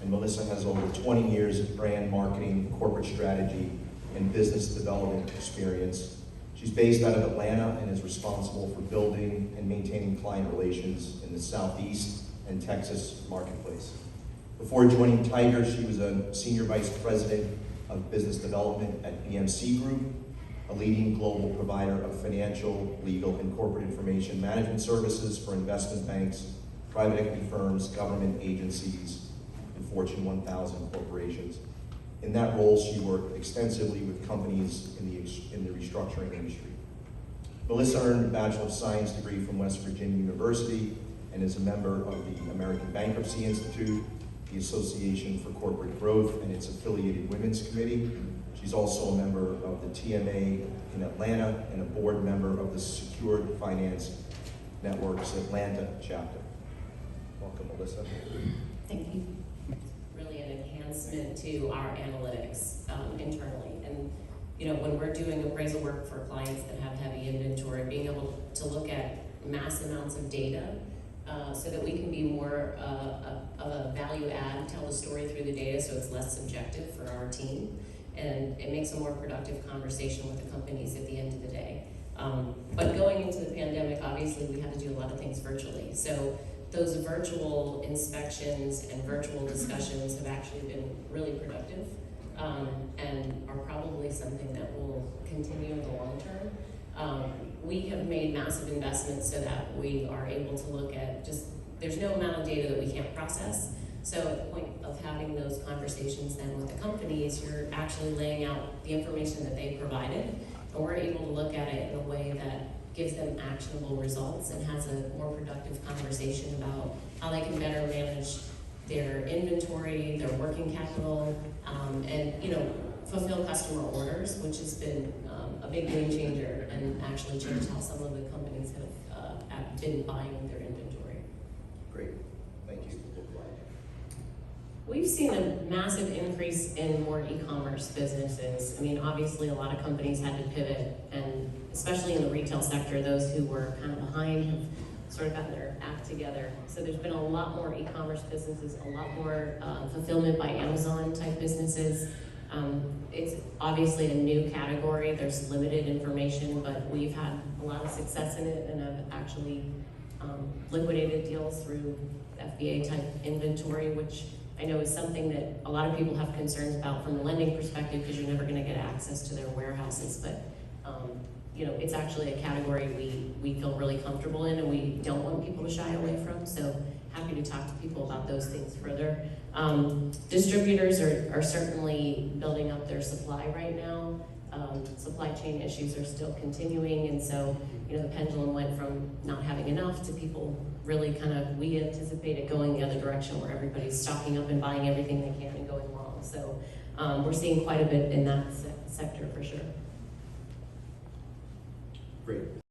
and Melissa has over 20 years of brand marketing, corporate strategy, and business development experience. She's based out of Atlanta and is responsible for building and maintaining client relations in the Southeast and Texas marketplace. Before joining Tiger, she was a Senior Vice President of Business Development at BMC Group, a leading global provider of financial, legal, and corporate information management services for investment banks, private equity firms, government agencies, and Fortune 1000 corporations. In that role, she worked extensively with companies in the restructuring industry. Melissa earned a Bachelor of Science degree from West Virginia University and is a member of the American Bankruptcy Institute, the Association for Corporate Growth, and its affiliated Women's Committee. She's also a member of the TMA in Atlanta and a board member of the Secured Finance Network's Atlanta chapter. Welcome, Melissa. Thank you. Really an enhancement to our analytics internally. And when we're doing appraisal work for clients that have heavy inventory, being able to look at mass amounts of data so that we can be more of a value add, tell the story through the data so it's less subjective for our team. And it makes a more productive conversation with the companies at the end of the day. But going into the pandemic, obviously we had to do a lot of things virtually. So those virtual inspections and virtual discussions have actually been really productive and are probably something that will continue in the long term. We have made massive investments so that we are able to look at there's no amount of data that we can't process. So at the point of having those conversations then with the companies, you're actually laying out the information that they provided, and we're able to look at it in a way that gives them actionable results and has a more productive conversation about how they can better manage their inventory, their working capital, and fulfill customer orders, which has been a big game changer and actually changed how some of the companies have been buying their inventory. Great, thank you. We've seen a massive increase in more e-commerce businesses. I mean, obviously a lot of companies had to pivot, and especially in the retail sector, those who were kind of behind have sort of gotten their act together. So there's been a lot more e-commerce businesses, a lot more fulfillment by Amazon type businesses. It's obviously a new category. There's limited information, but we've had a lot of success in it and have actually liquidated deals through FBA type inventory, which I know is something that a lot of people have concerns about from a lending perspective because you're never going to get access to their warehouses. But it's actually a category we feel really comfortable in and we don't want people to shy away from. So happy to talk to people about those things further. Distributors are certainly building up their supply right now. Supply chain issues are still continuing, and so the pendulum went from not having enough to people really we anticipate it going the other direction where everybody's stocking up and buying everything they can and going long. So we're seeing quite a bit in that sector for sure. Great.